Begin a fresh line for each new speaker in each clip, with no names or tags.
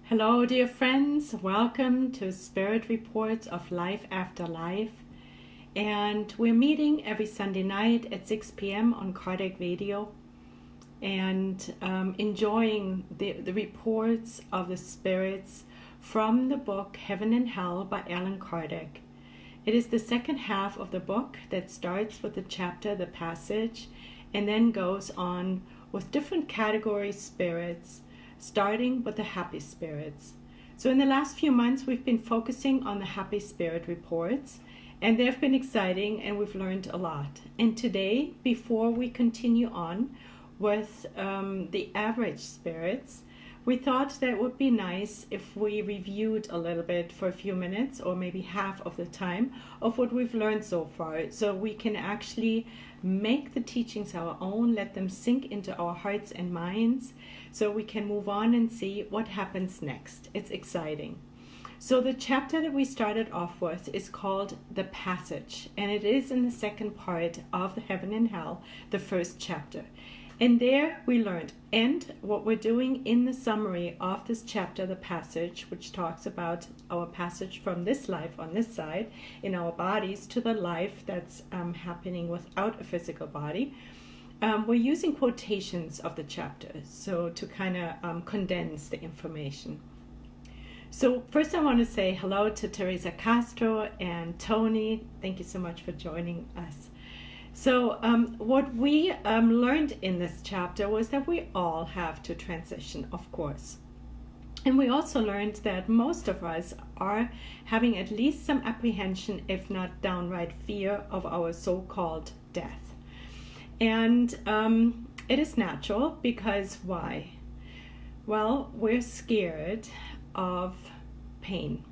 Hello, dear friends. Welcome to Spirit Reports of Life After Life. And we're meeting every Sunday night at 6 p.m. on Kardec Radio and enjoying the reports of the spirits from the book Heaven and Hell by Allan Kardec. It is the second half of the book that starts with the chapter, the passage, and then goes on with different category spirits, starting with the happy spirits. So in the last few months, we've been focusing on the happy spirit reports, and they've been exciting, and we've learned a lot. And today, before we continue on with the average spirits, we thought that it would be nice if we reviewed a little bit for a few minutes, or maybe half of the time, of what we've learned so far, so we can actually make the teachings our own, let them sink into our hearts and minds, so we can move on and see what happens next. It's exciting. So the chapter that we started off with is called The Passage, and it is in the second part of the Heaven and Hell, the first chapter. And there we learned, and what we're doing in the summary of this chapter, The Passage, which talks about our passage from this life on this side in our bodies to the life that's happening without a physical body. We're using quotations of the chapter, so to kind of condense the information. So first I want to say hello to Teresa Castro and Tony. Thank you so much for joining us. So what we learned in this chapter was that we all have to transition, of course. And we also learned that most of us are having at least some apprehension, if not downright fear, of our so-called death. And it is natural, because why? Well, we're scared of pain,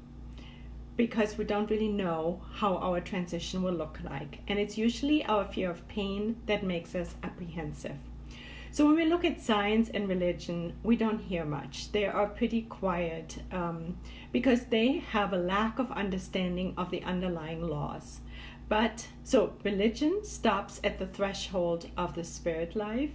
because we don't really know how our transition will look like. And it's usually our fear of pain that makes us apprehensive. So when we look at science and religion, we don't hear much. They are pretty quiet because they have a lack of understanding of the underlying laws. But so religion stops at the threshold of the spirit life,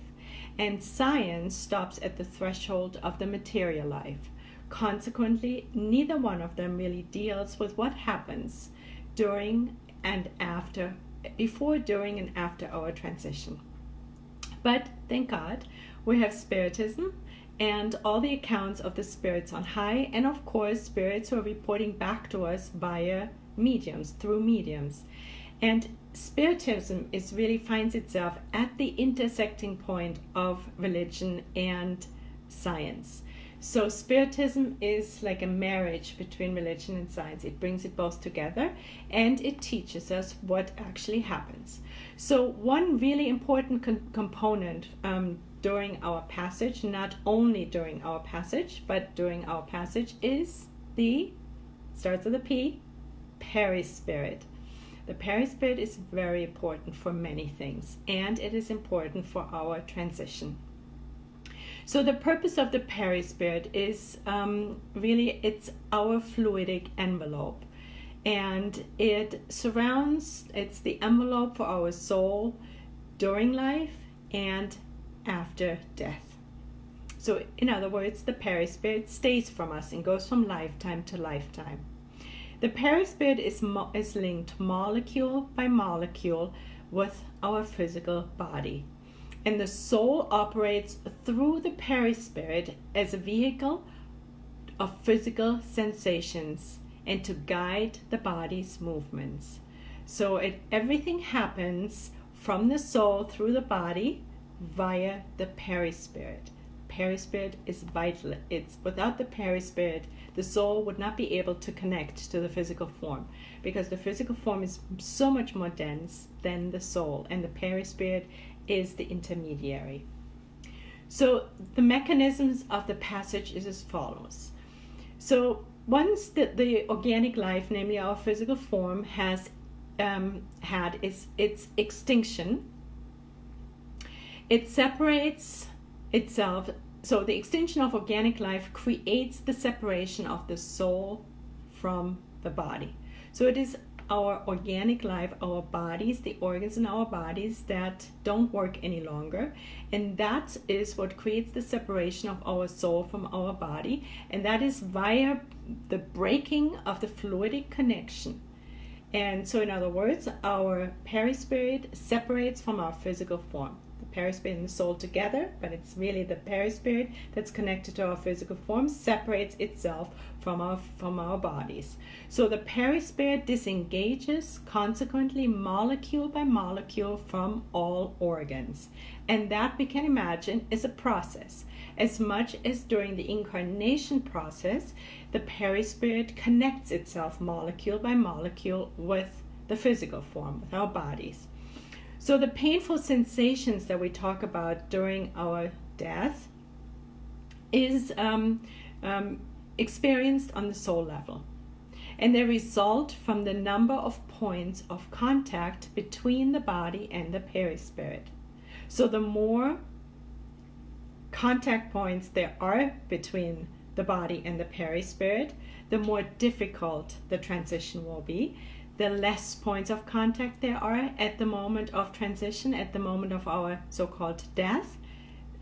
and science stops at the threshold of the material life. Consequently, neither one of them really deals with what happens during and after, before, during, and after our transition. But thank God, we have Spiritism and all the accounts of the spirits on high, and of course, spirits who are reporting back to us via mediums, through mediums. And Spiritism really finds itself at the intersecting point of religion and science. So Spiritism is like a marriage between religion and science. It brings it both together, and it teaches us what actually happens. So one really important component during our passage, not only during our passage, but during our passage, is starts with a P, perispirit. The perispirit is very important for many things, and it is important for our transition. So the purpose of the perispirit is it's our fluidic envelope, and it's the envelope for our soul during life and after death. So in other words, the perispirit stays from us and goes from lifetime to lifetime. The perispirit is linked molecule by molecule with our physical body. And the soul operates through the perispirit as a vehicle of physical sensations and to guide the body's movements. So everything happens from the soul through the body via the perispirit. Perispirit is vital. Without the perispirit, the soul would not be able to connect to the physical form, because the physical form is so much more dense than the soul, and the perispirit is the intermediary. So the mechanisms of the passage is as follows. So once the organic life, namely our physical form, has had its extinction, it separates itself. So the extinction of organic life creates the separation of the soul from the body. So it is our organic life, our bodies, the organs in our bodies that don't work any longer. And that is what creates the separation of our soul from our body. And that is via the breaking of the fluidic connection. And so in other words, our perispirit separates from our physical form. The perispirit and the soul together, but it's really the perispirit that's connected to our physical form, separates itself from our bodies. So the perispirit disengages, consequently, molecule by molecule from all organs. And that, we can imagine, is a process. As much as during the incarnation process, the perispirit connects itself molecule by molecule with the physical form, with our bodies. So the painful sensations that we talk about during our death is experienced on the soul level. And they result from the number of points of contact between the body and the perispirit. So the more contact points there are between the body and the perispirit, the more difficult the transition will be. The less points of contact there are at the moment of transition, at the moment of our so-called death,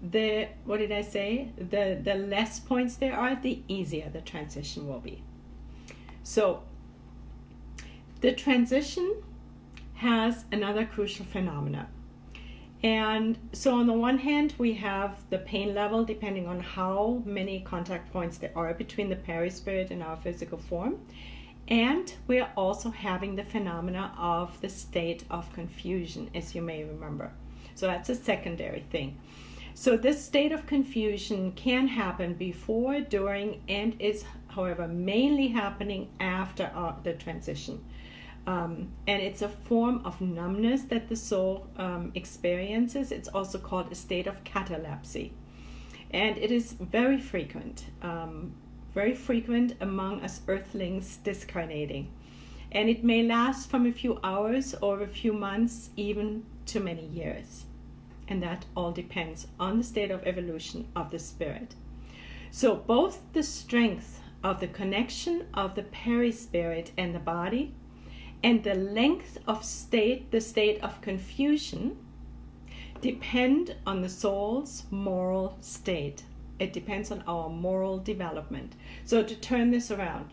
the less points there are, the easier the transition will be. So the transition has another crucial phenomena. And so on the one hand, we have the pain level depending on how many contact points there are between the perispirit and our physical form. And we are also having the phenomena of the state of confusion, as you may remember. So that's a secondary thing. So this state of confusion can happen before, during, and is, however, mainly happening after the transition. And it's a form of numbness that the soul experiences. It's also called a state of catalepsy. And it is very frequent among us earthlings discarnating. And it may last from a few hours or a few months, even to many years. And that all depends on the state of evolution of the spirit. So both the strength of the connection of the perispirit and the body, and the length of the state of confusion, depend on the soul's moral state. It depends on our moral development. So to turn this around,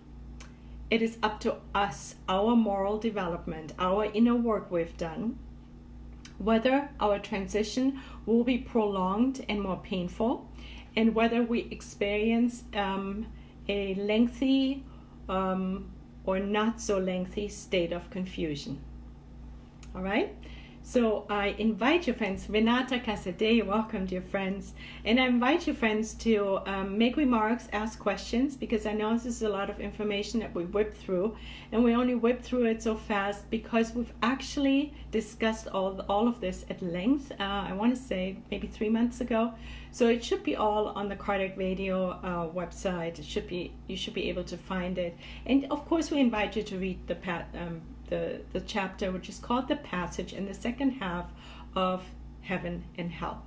it is up to us, our moral development, our inner work we've done, whether our transition will be prolonged and more painful, and whether we experience a lengthy or not so lengthy state of confusion. All right? So I invite you friends, Renata Casadei, welcome dear friends, and I invite you friends to make remarks, ask questions, because I know this is a lot of information that we whip through, and we only whip through it so fast because we've actually discussed all of this at length, I want to say maybe 3 months ago. So it should be all on the Cardiac Radio website. You should be able to find it. And of course we invite you to read the chapter which is called The Passage in the second half of Heaven and Hell.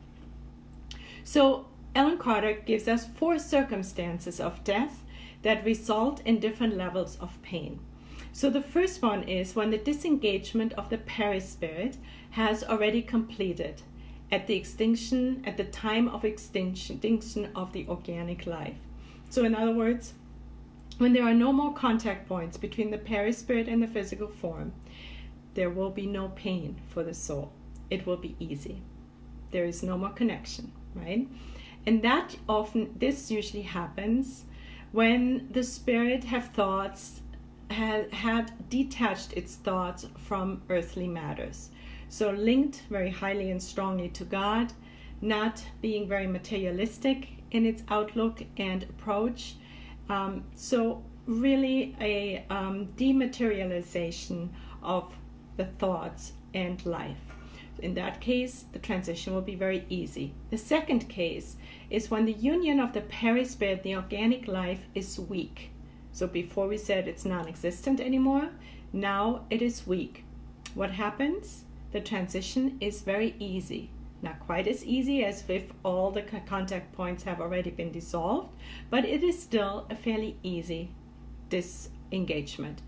So Ellen Kardec gives us 4 circumstances of death that result in different levels of pain. So the first one is when the disengagement of the perispirit has already completed at the time of extinction of the organic life. So in other words, when there are no more contact points between the perispirit and the physical form, there will be no pain for the soul. It will be easy. There is no more connection, right? And this usually happens when the spirit had detached its thoughts from earthly matters. So linked very highly and strongly to God, not being very materialistic in its outlook and approach. So really a dematerialization of the thoughts and life. In that case, the transition will be very easy. The second case is when the union of the perispirit, the organic life, is weak. So before we said it's non-existent anymore, now it is weak. What happens? The transition is very easy. Not quite as easy as if all the contact points have already been dissolved, but it is still a fairly easy disengagement.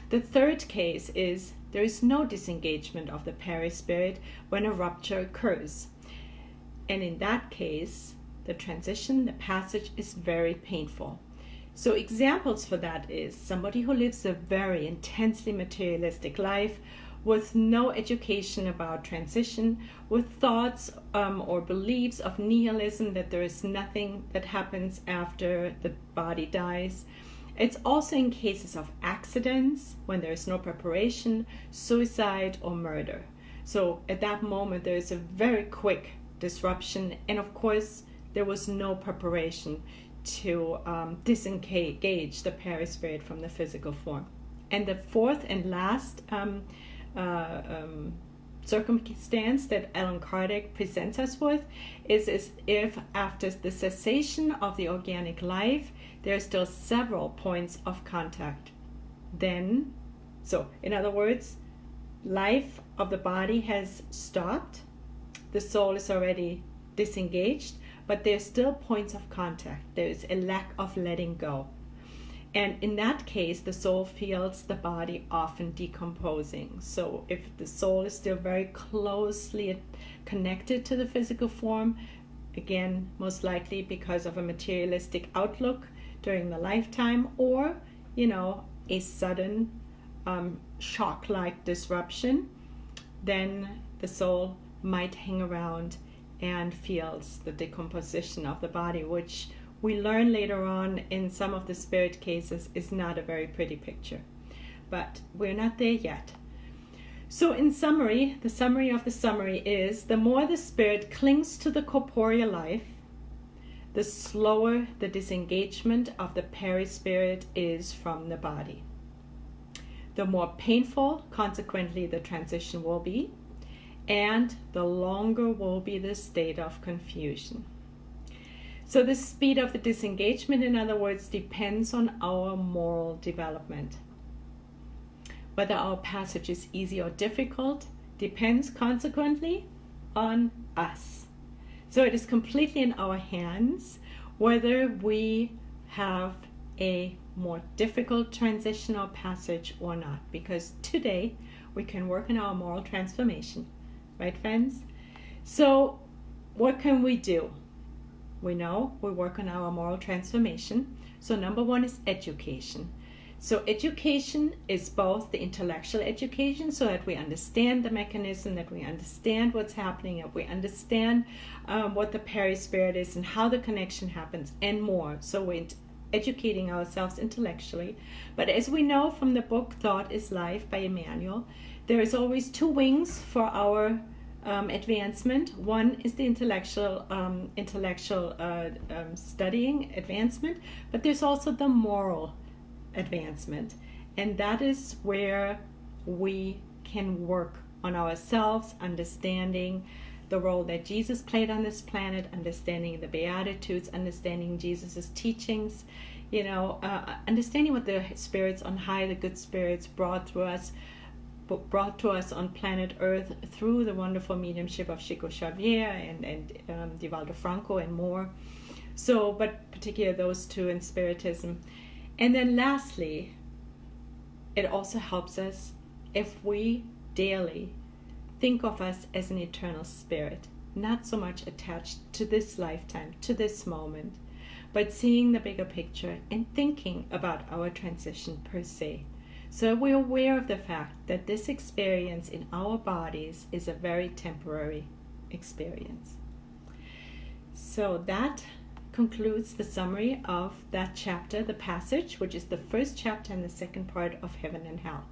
The third case is there is no disengagement of the perispirit when a rupture occurs. And in that case, the transition, the passage is very painful. So examples for that is somebody who lives a very intensely materialistic life with no education about transition, with thoughts or beliefs of nihilism, that there is nothing that happens after the body dies. It's also in cases of accidents, when there is no preparation, suicide, or murder. So at that moment, there is a very quick disruption, and of course, there was no preparation to disengage the perispirit from the physical form. And the fourth and last circumstance that Allan Kardec presents us with is if after the cessation of the organic life, there are still several points of contact. Then, so in other words, life of the body has stopped, the soul is already disengaged, but there's still points of contact. There's a lack of letting go. And in that case, the soul feels the body often decomposing. So if the soul is still very closely connected to the physical form, again, most likely because of a materialistic outlook during the lifetime, or, a sudden shock-like disruption, then the soul might hang around and feels the decomposition of the body, which we learn later on in some of the spirit cases is not a very pretty picture. But we're not there yet. So in summary, the summary of the summary is the more the spirit clings to the corporeal life, the slower the disengagement of the perispirit is from the body. The more painful, consequently, the transition will be, and the longer will be the state of confusion. So the speed of the disengagement, in other words, depends on our moral development. Whether our passage is easy or difficult depends consequently on us. So it is completely in our hands whether we have a more difficult transitional passage or not, because today we can work on our moral transformation, right, friends? So what can we do? We know we work on our moral transformation. So number one is education. So education is both the intellectual education, so that we understand the mechanism, that we understand what's happening, that we understand what the perispirit is and how the connection happens, and more. So we're educating ourselves intellectually. But as we know from the book Thought is Life by Emmanuel, there is always two wings for our advancement. One is the intellectual studying advancement, but there's also the moral advancement, and that is where we can work on ourselves, understanding the role that Jesus played on this planet, understanding the Beatitudes, understanding Jesus's teachings, understanding what the spirits on high, the good spirits, brought to us on planet Earth through the wonderful mediumship of Chico Xavier and Divaldo Franco and more. So, but particularly those two in Spiritism. And then lastly, it also helps us if we daily think of us as an eternal spirit, not so much attached to this lifetime, to this moment, but seeing the bigger picture and thinking about our transition per se. So we're aware of the fact that this experience in our bodies is a very temporary experience. So that concludes the summary of that chapter, the passage, which is the first chapter and the second part of Heaven and Hell.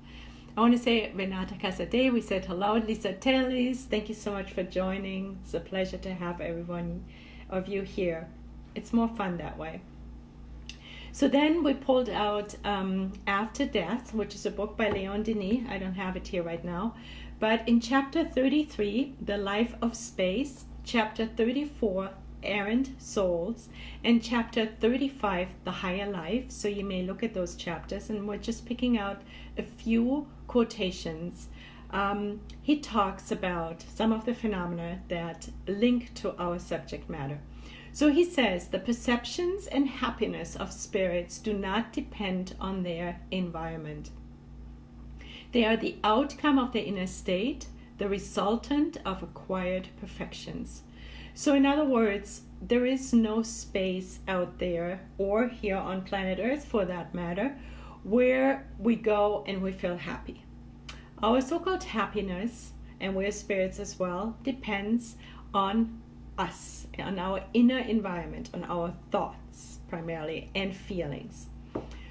I want to say Renata Casadei, we said hello, Lisa Teles, thank you so much for joining. It's a pleasure to have everyone of you here. It's more fun that way. So then we pulled out After Death, which is a book by Leon Denis. I don't have it here right now. But in chapter 33, The Life of Space, chapter 34, Errant Souls, and chapter 35, The Higher Life. So you may look at those chapters, and we're just picking out a few quotations. He talks about some of the phenomena that link to our subject matter. So he says, the perceptions and happiness of spirits do not depend on their environment. They are the outcome of the inner state, the resultant of acquired perfections. So in other words, there is no space out there, or here on planet Earth for that matter, where we go and we feel happy. Our so-called happiness, and we're spirits as well, depends on us, on our inner environment, on our thoughts primarily, and feelings.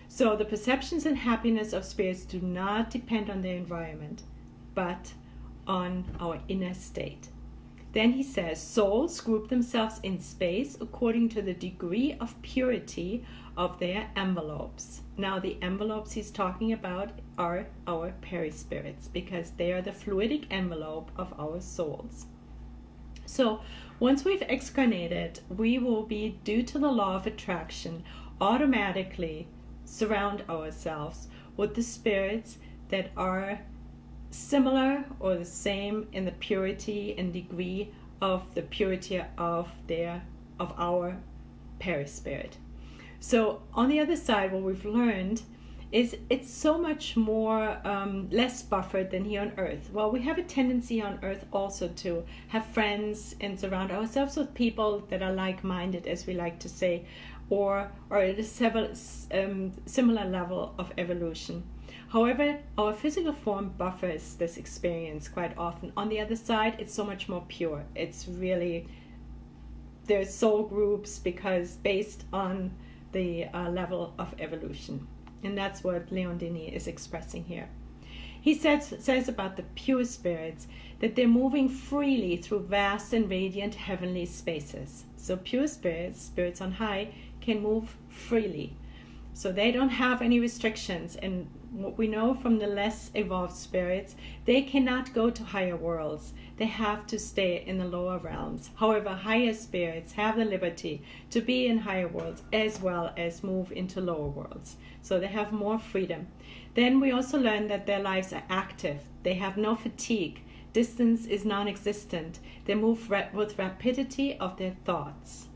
So the perceptions and happiness of spirits do not depend on their environment, but on our inner state. Then he says, souls group themselves in space according to the degree of purity of their envelopes. Now the envelopes he's talking about are our perispirits, because they are the fluidic envelope of our souls. So once we've excarnated, we will be, due to the law of attraction, automatically surround ourselves with the spirits that are similar or the same in the purity and degree of the purity of our perispirit. So on the other side, what we've learned is it's so much more less buffered than here on Earth. Well, we have a tendency on Earth also to have friends and surround ourselves with people that are like-minded, as we like to say, or at a similar level of evolution. However, our physical form buffers this experience quite often. On the other side, it's so much more pure. It's really, there's soul groups because based on the level of evolution. And that's what Leon Denis is expressing here. He says about the pure spirits that they're moving freely through vast and radiant heavenly spaces. So pure spirits, spirits on high, can move freely. So they don't have any restrictions. And what we know from the less evolved spirits, they cannot go to higher worlds. They have to stay in the lower realms. However, higher spirits have the liberty to be in higher worlds as well as move into lower worlds. So they have more freedom. Then we also learn that their lives are active. They have no fatigue. Distance is non-existent. They move with rapidity of their thoughts.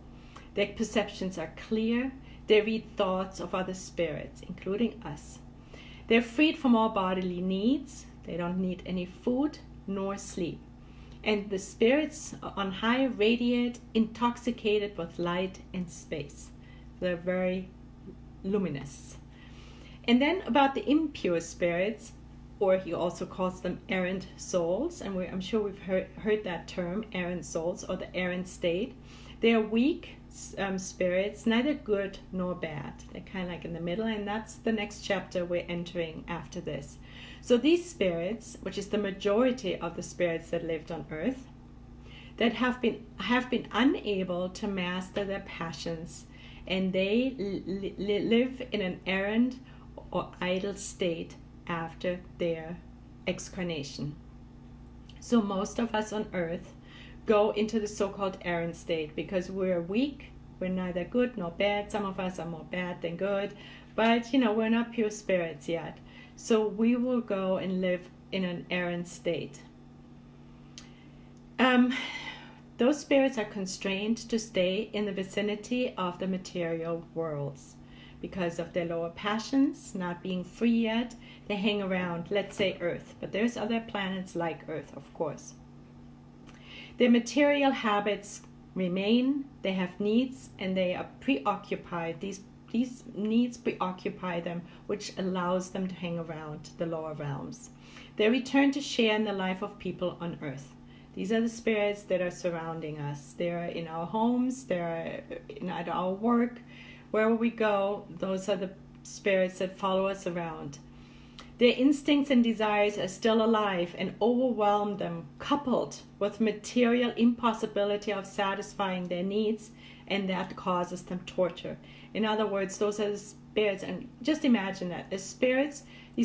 Their perceptions are clear. They read thoughts of other spirits, including us. They're freed from all bodily needs. They don't need any food nor sleep. And the spirits on high radiate, intoxicated with light and space. They're very luminous. And then about the impure spirits, or he also calls them errant souls, and I'm sure we've heard that term, errant souls, or the errant state. They are weak spirits, neither good nor bad. They're kind of like in the middle, and that's the next chapter we're entering after this. So these spirits, which is the majority of the spirits that lived on Earth, that have been unable to master their passions, and they live in an errant or idle state after their excarnation. So most of us on Earth go into the so-called errant state because we're weak, we're neither good nor bad. Some of us are more bad than good, but we're not pure spirits yet. So we will go and live in an errant state. Those spirits are constrained to stay in the vicinity of the material worlds because of their lower passions, not being free yet. They hang around, let's say Earth, but there's other planets like Earth, of course. Their material habits remain, they have needs, and they are preoccupied. These needs preoccupy them, which allows them to hang around the lower realms. They return to share in the life of people on Earth. These are the spirits that are surrounding us. They're in our homes, they're at our work. Wherever we go, those are the spirits that follow us around. Their instincts and desires are still alive and overwhelm them, coupled with material impossibility of satisfying their needs, and that causes them torture. In other words, those are the spirits, and just imagine that. These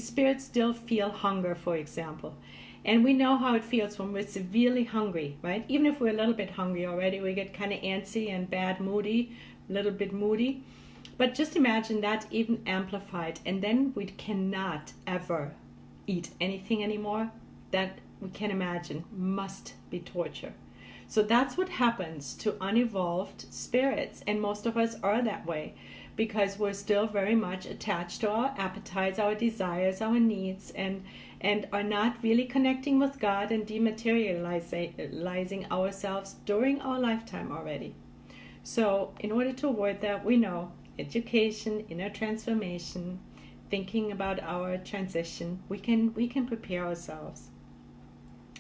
spirits still feel hunger, for example. And we know how it feels when we're severely hungry, right? Even if we're a little bit hungry already, we get kind of antsy and moody, a little bit moody. But just imagine that even amplified, and then we cannot ever eat anything anymore. That we can imagine must be torture. So that's what happens to unevolved spirits, and most of us are that way. because we're still very much attached to our appetites, our desires, our needs, and are not really connecting with God and dematerializing ourselves during our lifetime already. So in order to avoid that, we know education, inner transformation, thinking about our transition, we can prepare ourselves.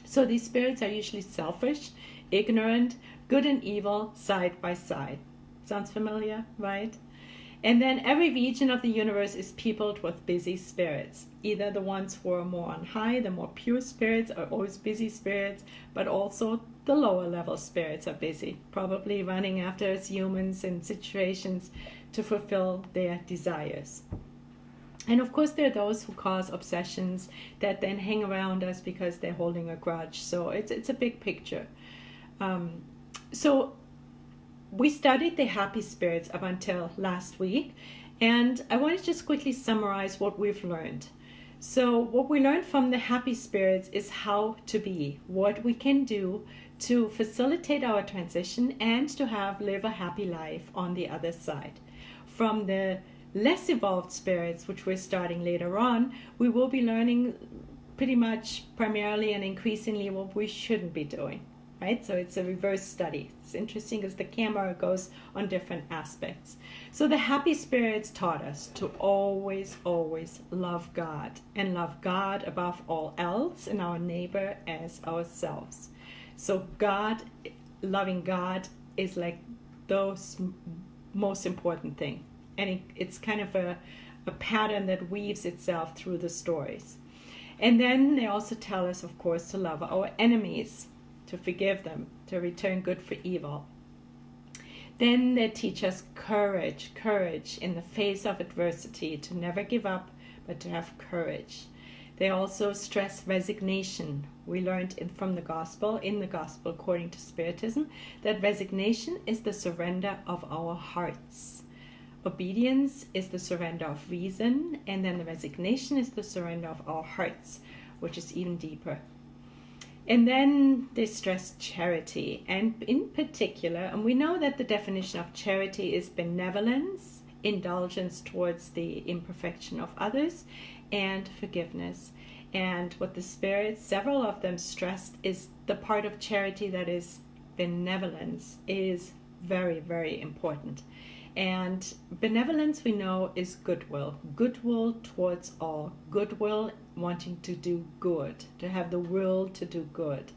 So these spirits are usually selfish, ignorant, good and evil side by side. Sounds familiar, right? And then every region of the universe is peopled with busy spirits. Either the ones who are more on high, the more pure spirits, are always busy spirits, but also the lower level spirits are busy, probably running after us humans in situations to fulfill their desires. And of course, there are those who cause obsessions that then hang around us because they're holding a grudge. So it's a big picture. So we studied the happy spirits up until last week, and I want to just quickly summarize what we've learned. So what we learned from the happy spirits is how to be, what we can do to facilitate our transition and to live a happy life on the other side. From the less evolved spirits, which we're starting later on, we will be learning pretty much primarily and increasingly what we shouldn't be doing. Right? So it's a reverse study. It's interesting because the camera goes on different aspects. So the happy spirits taught us to always, always love God, and love God above all else and our neighbor as ourselves. So loving God is like the most important thing. And it's kind of a pattern that weaves itself through the stories. And then they also tell us, of course, to love our enemies, to forgive them, to return good for evil. Then they teach us courage in the face of adversity, to never give up, but to have courage. They also stress resignation. We learned in the gospel according to Spiritism, that resignation is the surrender of our hearts. Obedience is the surrender of reason, and then the resignation is the surrender of our hearts, which is even deeper. And then they stress charity, and in particular, and we know that the definition of charity is benevolence, indulgence towards the imperfection of others, and forgiveness. And what the spirits, several of them stressed, is the part of charity that is benevolence is very, very important. And benevolence, we know, is goodwill towards all, goodwill, wanting to do good, to have the will to do good.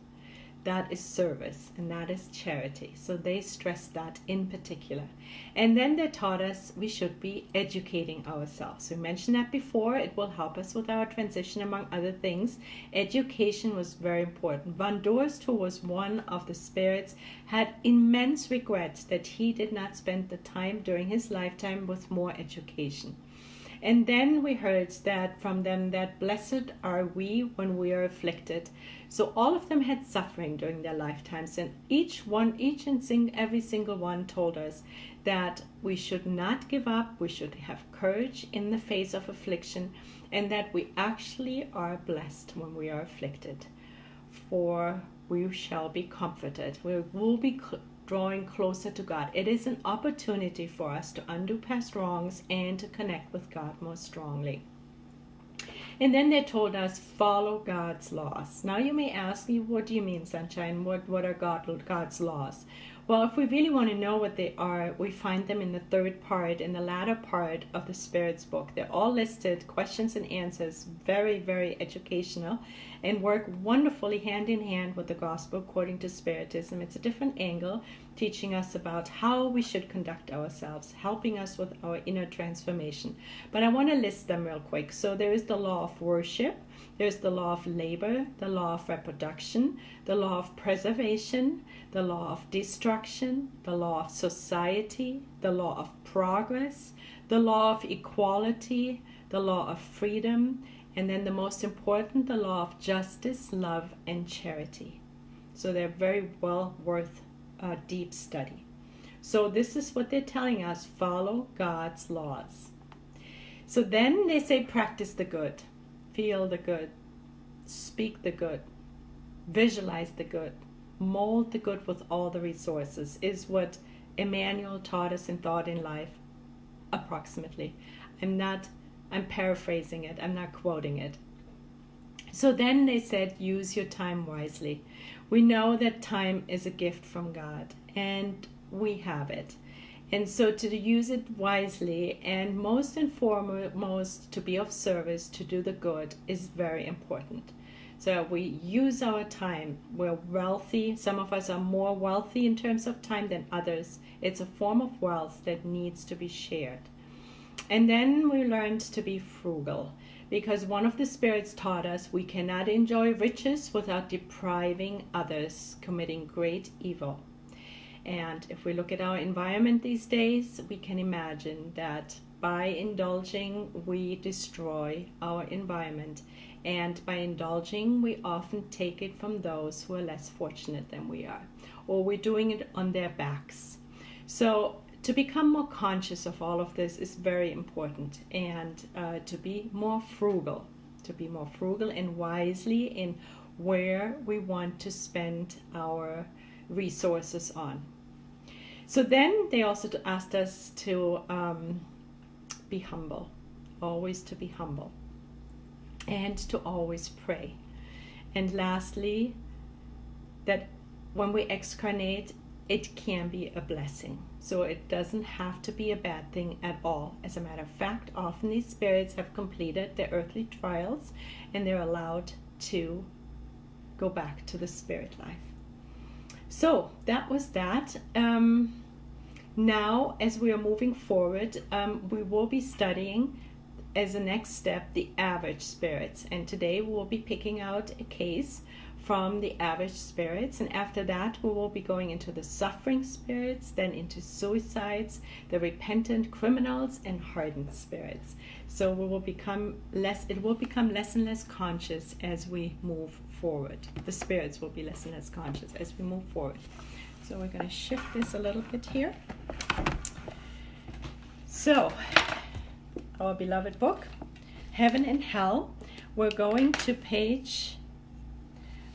That is service, and that is charity. So they stress that in particular. And then they taught us we should be educating ourselves. We mentioned that before. It will help us with our transition, among other things. Education was very important. Van Dorst, who was one of the spirits, had immense regret that he did not spend the time during his lifetime with more education. And then we heard that from them that blessed are we when we are afflicted. So all of them had suffering during their lifetimes, and every single one told us that we should not give up, we should have courage in the face of affliction, and that we actually are blessed when we are afflicted. For we shall be comforted. We will be drawing closer to God. It is an opportunity for us to undo past wrongs and to connect with God more strongly. And then they told us, follow God's laws. Now you may ask me, what do you mean, Sunshine? What are God's laws? Well, if we really want to know what they are, we find them in the the latter part of the Spirit's book. They're all listed, questions and answers, very, very educational, and work wonderfully hand in hand with the Gospel according to Spiritism. It's a different angle, teaching us about how we should conduct ourselves, helping us with our inner transformation. But I want to list them real quick. So there is the law of worship, there's the law of labor, the law of reproduction, the law of preservation, the law of destruction, the law of society, the law of progress, the law of equality, the law of freedom, and then the most important, the law of justice, love, and charity. So they're very well worth a deep study. So this is what they're telling us: follow God's laws. So then they say practice the good, feel the good, speak the good, visualize the good, mold the good with all the resources, is what Emmanuel taught us in Thought in Life. approximately. I'm paraphrasing it, I'm not quoting it. So then they said, use your time wisely. We know that time is a gift from God, and we have it. And so to use it wisely, and most and foremost to be of service, to do the good, is very important. So we use our time. We're wealthy. Some of us are more wealthy in terms of time than others. It's a form of wealth that needs to be shared. And then we learned to be frugal, because one of the spirits taught us we cannot enjoy riches without depriving others, committing great evil. And if we look at our environment these days, we can imagine that by indulging, we destroy our environment. And by indulging, we often take it from those who are less fortunate than we are, or we're doing it on their backs. So to become more conscious of all of this is very important, and to be more frugal and wisely in where we want to spend our resources on. So then they also asked us to be humble, always to be humble, and to always pray. And lastly, that when we excarnate, it can be a blessing. So it doesn't have to be a bad thing at all. As a matter of fact, often these spirits have completed their earthly trials and they're allowed to go back to the spirit life. So that was that. Now, as we are moving forward, we will be studying as a next step the average spirits. And today we will be picking out a case from the average spirits, and after that we will be going into the suffering spirits, then into suicides, the repentant criminals, and hardened spirits. So it will become less and less conscious as we move forward. The spirits will be less and less conscious as we move forward. So we're going to shift this a little bit here. So our beloved book, Heaven and Hell, we're going to page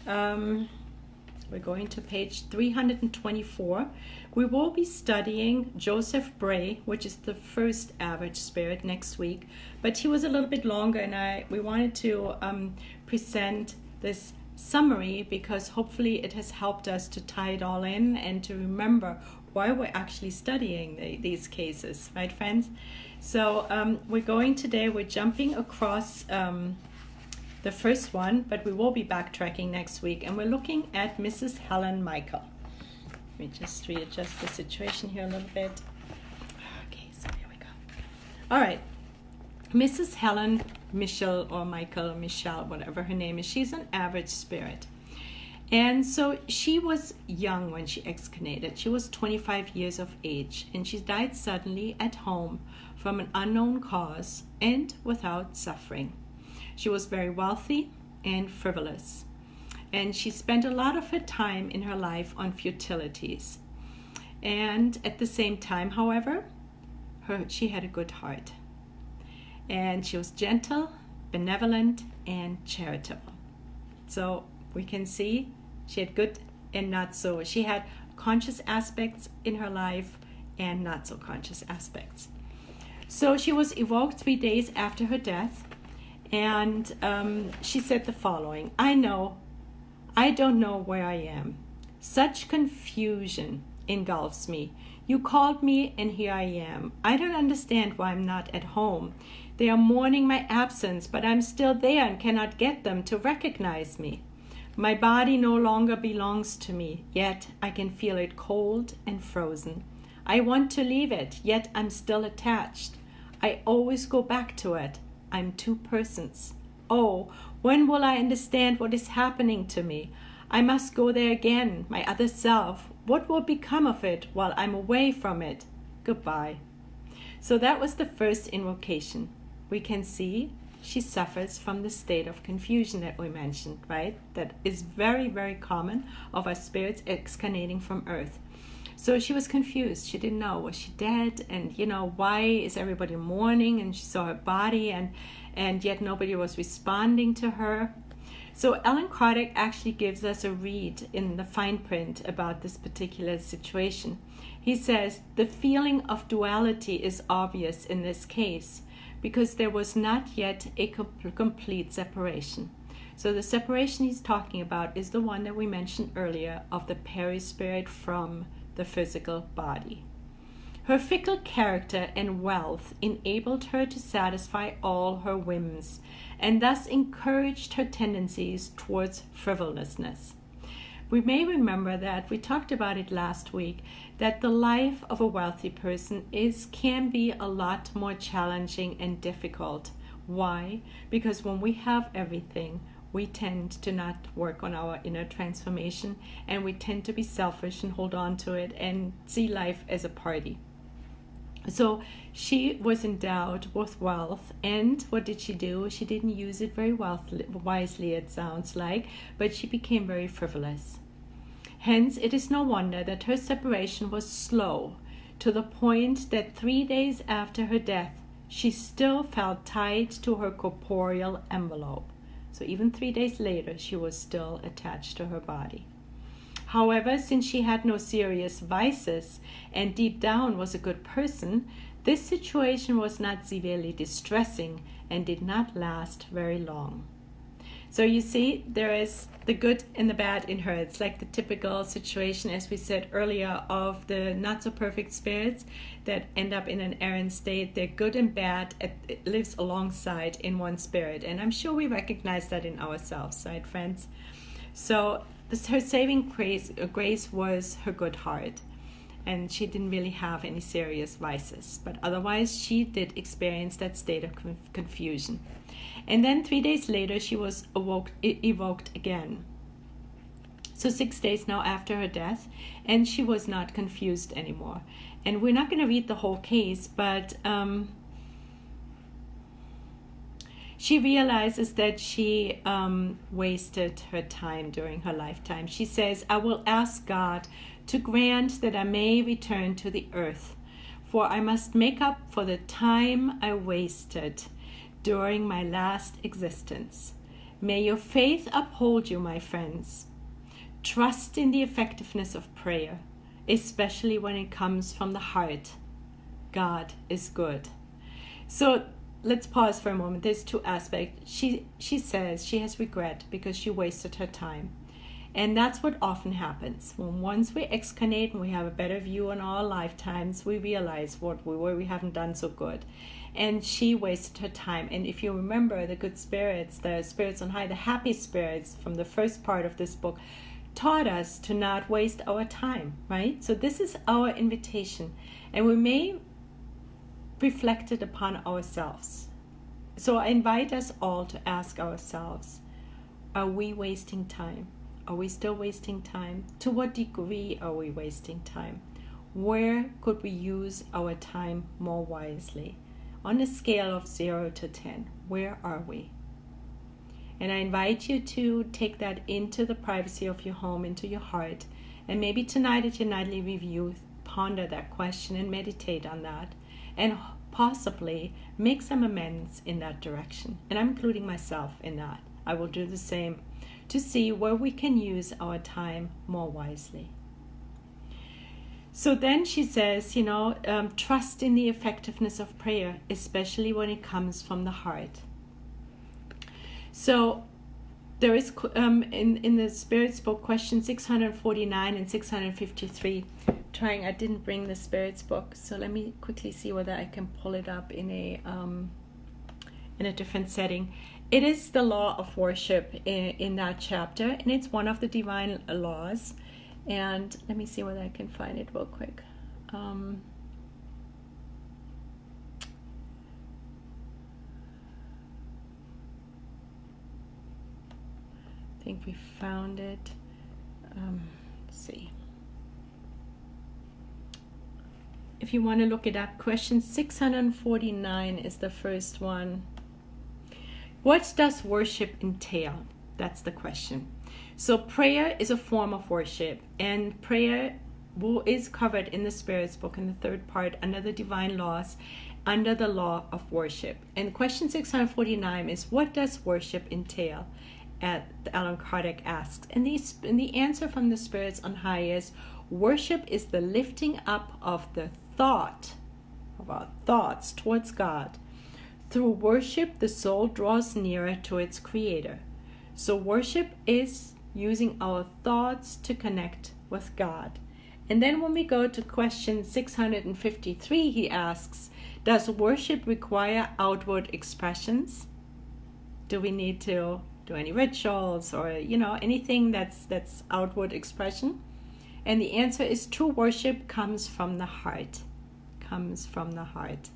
324. We will be studying Joseph Bray, which is the first average spirit, next week. But he was a little bit longer, and we wanted to present this summary because hopefully it has helped us to tie it all in and to remember why we're actually studying these cases, right, friends? So we're jumping across the first one, but we will be backtracking next week, and we're looking at Mrs. Helene Michel. Let me just readjust the situation here a little bit. Okay, so here we go. All right, Mrs. Helene Michel, or Michel, whatever her name is, she's an average spirit. And so she was young when she excarnated. She was 25 years of age, and she died suddenly at home from an unknown cause and without suffering. She was very wealthy and frivolous, and she spent a lot of her time in her life on futilities. And at the same time, however, she had a good heart, and she was gentle, benevolent, and charitable. So we can see she had good and not so. She had conscious aspects in her life and not so conscious aspects. So she was evoked 3 days after her death. And she said the following: I don't know where I am. Such confusion engulfs me. You called me and here I am. I don't understand why I'm not at home. They are mourning my absence, but I'm still there and cannot get them to recognize me. My body no longer belongs to me, yet I can feel it cold and frozen. I want to leave it, yet I'm still attached. I always go back to it. I'm two persons. Oh, when will I understand what is happening to me? I must go there again, my other self. What will become of it while I'm away from it? Goodbye. So that was the first invocation. We can see she suffers from the state of confusion that we mentioned, right? That is very, very common of our spirits excarnating from earth. So she was confused. She didn't know, was she dead? And, why is everybody mourning? And she saw her body, and yet nobody was responding to her. So Ellen Kardec actually gives us a read in the fine print about this particular situation. He says, the feeling of duality is obvious in this case because there was not yet a complete separation. So the separation he's talking about is the one that we mentioned earlier of the perispirit from the physical body. Her fickle character and wealth enabled her to satisfy all her whims and thus encouraged her tendencies towards frivolousness. We may remember that we talked about it last week, that the life of a wealthy person can be a lot more challenging and difficult. Why? Because when we have everything, we tend to not work on our inner transformation, and we tend to be selfish and hold on to it and see life as a party. So she was endowed with wealth, and what did she do? She didn't use it very wisely, it sounds like, but she became very frivolous. Hence, it is no wonder that her separation was slow, to the point that 3 days after her death, she still felt tied to her corporeal envelope. So even 3 days later, she was still attached to her body. However, since she had no serious vices and deep down was a good person, this situation was not severely distressing and did not last very long. So you see, there is the good and the bad in her. It's like the typical situation, as we said earlier, of the not so perfect spirits that end up in an errant state. They're good and bad. It lives alongside in one spirit. And I'm sure we recognize that in ourselves, right, friends? So her saving grace was her good heart. And she didn't really have any serious vices. But otherwise, she did experience that state of confusion. And then 3 days later, she was evoked again. So 6 days now after her death, and she was not confused anymore. And we're not going to read the whole case, but she realizes that she wasted her time during her lifetime. She says, I will ask God to grant that I may return to the earth, for I must make up for the time I wasted during my last existence. May your faith uphold you, my friends. Trust in the effectiveness of prayer, especially when it comes from the heart. God is good. So let's pause for a moment. There's two aspects. She says she has regret because she wasted her time. And that's what often happens. Once we excarnate and we have a better view on our lifetimes, we realize what we haven't done so good. And she wasted her time. And if you remember, the good spirits, the spirits on high, the happy spirits from the first part of this book taught us to not waste our time, right? So this is our invitation. And we may reflect it upon ourselves. So I invite us all to ask ourselves, are we wasting time? Are we still wasting time? To what degree are we wasting time? Where could we use our time more wisely? On a scale of 0 to 10, where are we? And I invite you to take that into the privacy of your home, into your heart. And maybe tonight at your nightly review, ponder that question and meditate on that. And possibly make some amends in that direction. And I'm including myself in that. I will do the same to see where we can use our time more wisely. So then she says, trust in the effectiveness of prayer, especially when it comes from the heart. So there is in the Spirit's book, question 649 and 653. I didn't bring the Spirit's book, so let me quickly see whether I can pull it up in a different setting. It is the law of worship in that chapter, and it's one of the divine laws. And let me see whether I can find it real quick. I think we found it. Let's see. If you want to look it up, question 649 is the first one. What does worship entail? That's the question. So prayer is a form of worship, and prayer is covered in the Spirit's book in the third part under the divine laws, under the law of worship. And question 649 is, what does worship entail? Alan Kardec asks. And the answer from the spirits on high is, Worship is the lifting up of our thoughts towards God. Through worship, the soul draws nearer to its Creator. So worship is using our thoughts to connect with God. And then when we go to question 653, he asks, does worship require outward expressions? Do we need to do any rituals or, anything that's outward expression? And the answer is true worship comes from the heart. Comes from the heart.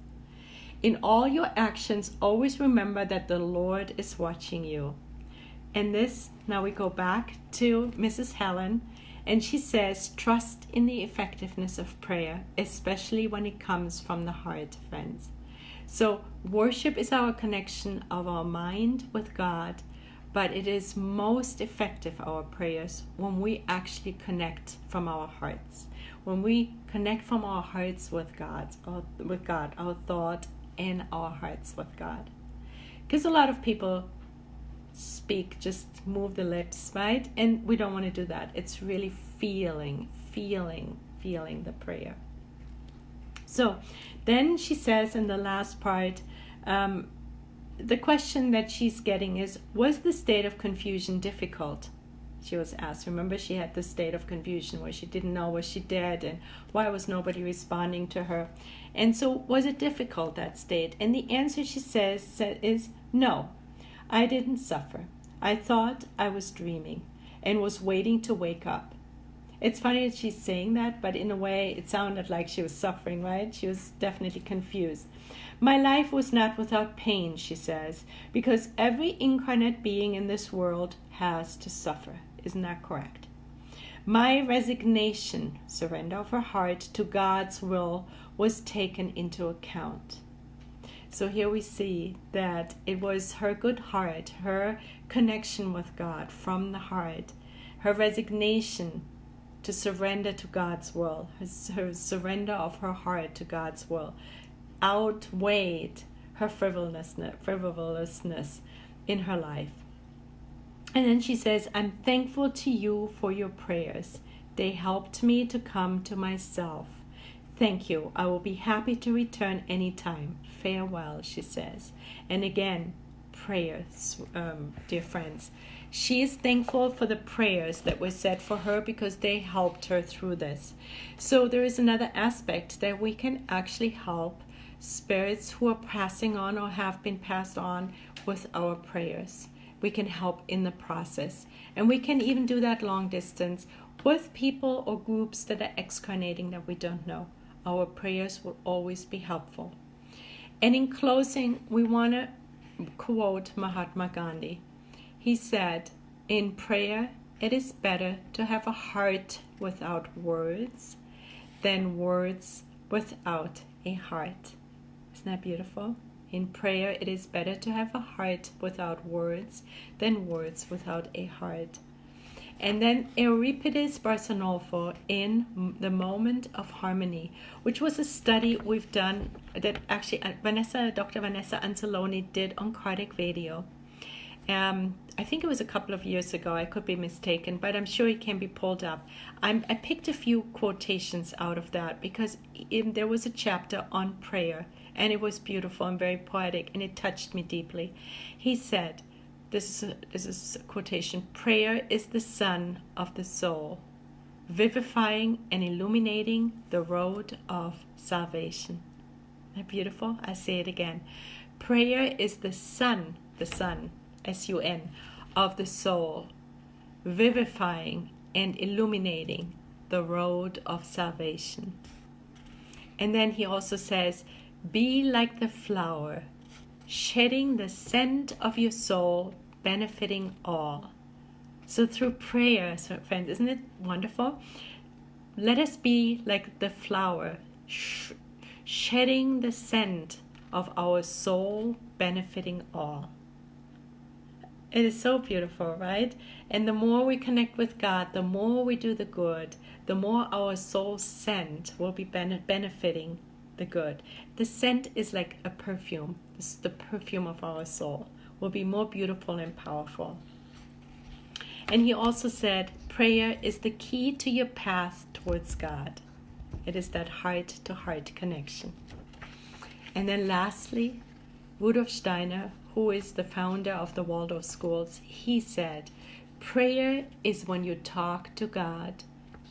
In all your actions, always remember that the Lord is watching you. And this, now we go back to Mrs. Helen, and she says, trust in the effectiveness of prayer, especially when it comes from the heart, friends. So worship is our connection of our mind with God, but it is most effective, our prayers, when we actually connect from our hearts. When we connect from our hearts with God, our thought and our hearts with God. Because a lot of people speak, just move the lips, right? And we don't want to do that. It's really feeling the prayer. So then she says in the last part, the question that she's getting is, was the state of confusion difficult? She was asked. Remember, she had this state of confusion where she didn't know what she did and why was nobody responding to her. And so was it difficult, that state? And the answer, she says, is no, I didn't suffer. I thought I was dreaming and was waiting to wake up. It's funny that she's saying that, but in a way it sounded like she was suffering, right? She was definitely confused. My life was not without pain, she says, because every incarnate being in this world has to suffer. Isn't that correct? My resignation, surrender of her heart to God's will, was taken into account. So here we see that it was her good heart, her connection with God from the heart, her resignation to surrender to God's will, her surrender of her heart to God's will, outweighed her frivolousness in her life. And then she says, I'm thankful to you for your prayers. They helped me to come to myself. Thank you. I will be happy to return anytime. Farewell, she says. And again, prayers, dear friends. She is thankful for the prayers that were said for her because they helped her through this. So there is another aspect that we can actually help spirits who are passing on or have been passed on with our prayers. We can help in the process. And we can even do that long distance with people or groups that are excarnating that we don't know. Our prayers will always be helpful. And in closing, we want to quote Mahatma Gandhi. He said, in prayer, it is better to have a heart without words than words without a heart. Isn't that beautiful? In prayer, it is better to have a heart without words than words without a heart. And then Euripides Barçanolfo in The Moment of Harmony, which was a study we've done that actually Dr. Vanessa Anzalone did on Cardiac Radio. I think it was a couple of years ago. I could be mistaken, but I'm sure it can be pulled up. I picked a few quotations out of that because there was a chapter on prayer, and it was beautiful and very poetic, and it touched me deeply. He said, this is a quotation, prayer is the sun of the soul, vivifying and illuminating the road of salvation. Isn't that beautiful? I say it again. Prayer is the sun, S-U-N, of the soul, vivifying and illuminating the road of salvation. And then he also says, be like the flower, shedding the scent of your soul, benefiting all. So through prayer, so friends, isn't it wonderful? Let us be like the flower, shedding the scent of our soul, benefiting all. It is so beautiful, right? And the more we connect with God, the more we do the good, the more our soul scent will be benefiting the good. The scent is like a perfume. This is the perfume of our soul. Will be more beautiful and powerful. And he also said, prayer is the key to your path towards God. It is that heart-to-heart connection. And then lastly, Rudolf Steiner, who is the founder of the Waldorf schools, he said, prayer is when you talk to God.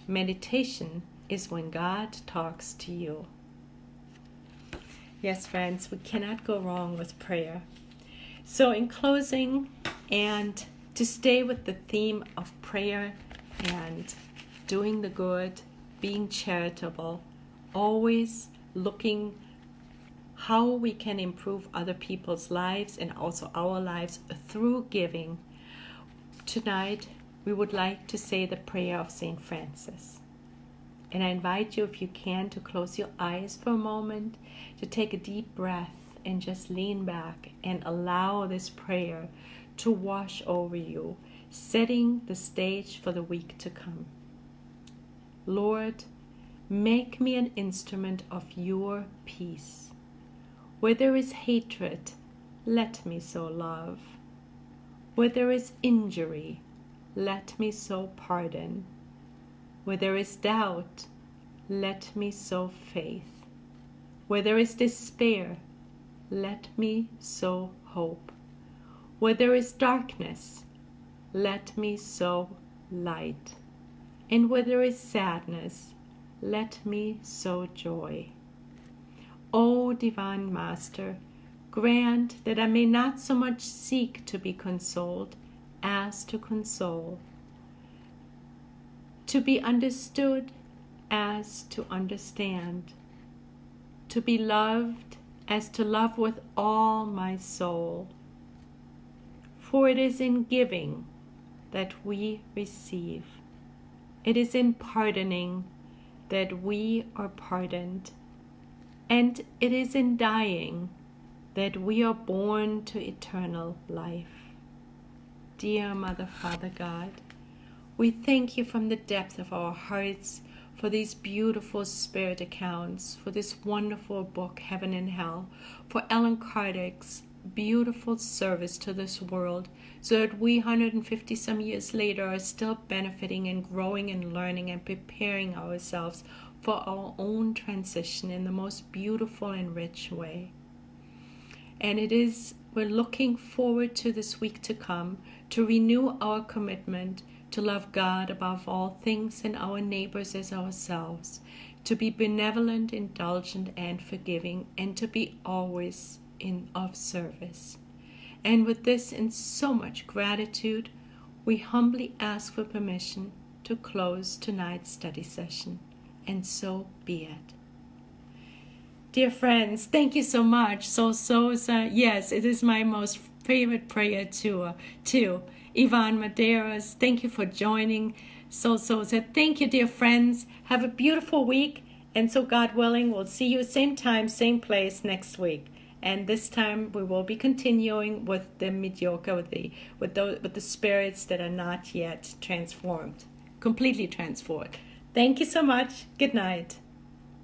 Meditation is when God talks to you. Yes, friends, we cannot go wrong with prayer. So in closing, and to stay with the theme of prayer and doing the good, being charitable, always looking how we can improve other people's lives and also our lives through giving. Tonight, we would like to say the prayer of St. Francis. And I invite you, if you can, to close your eyes for a moment, to take a deep breath and just lean back and allow this prayer to wash over you, setting the stage for the week to come. Lord, make me an instrument of your peace. Where there is hatred, let me sow love. Where there is injury, let me sow pardon. Where there is doubt, let me sow faith. Where there is despair, let me sow hope. Where there is darkness, let me sow light. And where there is sadness, let me sow joy. O Divine Master, grant that I may not so much seek to be consoled as to console, to be understood as to understand, to be loved as to love with all my soul. For it is in giving that we receive. It is in pardoning that we are pardoned. And it is in dying that we are born to eternal life. Dear Mother, Father God, we thank you from the depth of our hearts for these beautiful spirit accounts, for this wonderful book, Heaven and Hell, for Ellen Kardec's beautiful service to this world, so that we 150 some years later are still benefiting and growing and learning and preparing ourselves for our own transition in the most beautiful and rich way. And we're looking forward to this week to come, to renew our commitment to love God above all things and our neighbors as ourselves, to be benevolent, indulgent, and forgiving, and to be always of service. And with this and so much gratitude, we humbly ask for permission to close tonight's study session. And so be it. Dear friends, thank you so much. Yes, it is my most favorite prayer too. Ivan Madeiras, thank you for joining. Thank you, dear friends. Have a beautiful week. And so God willing, we'll see you same time, same place next week. And this time we will be continuing with the mediocre, with the spirits that are not yet transformed, completely transformed. Thank you so much. Good night.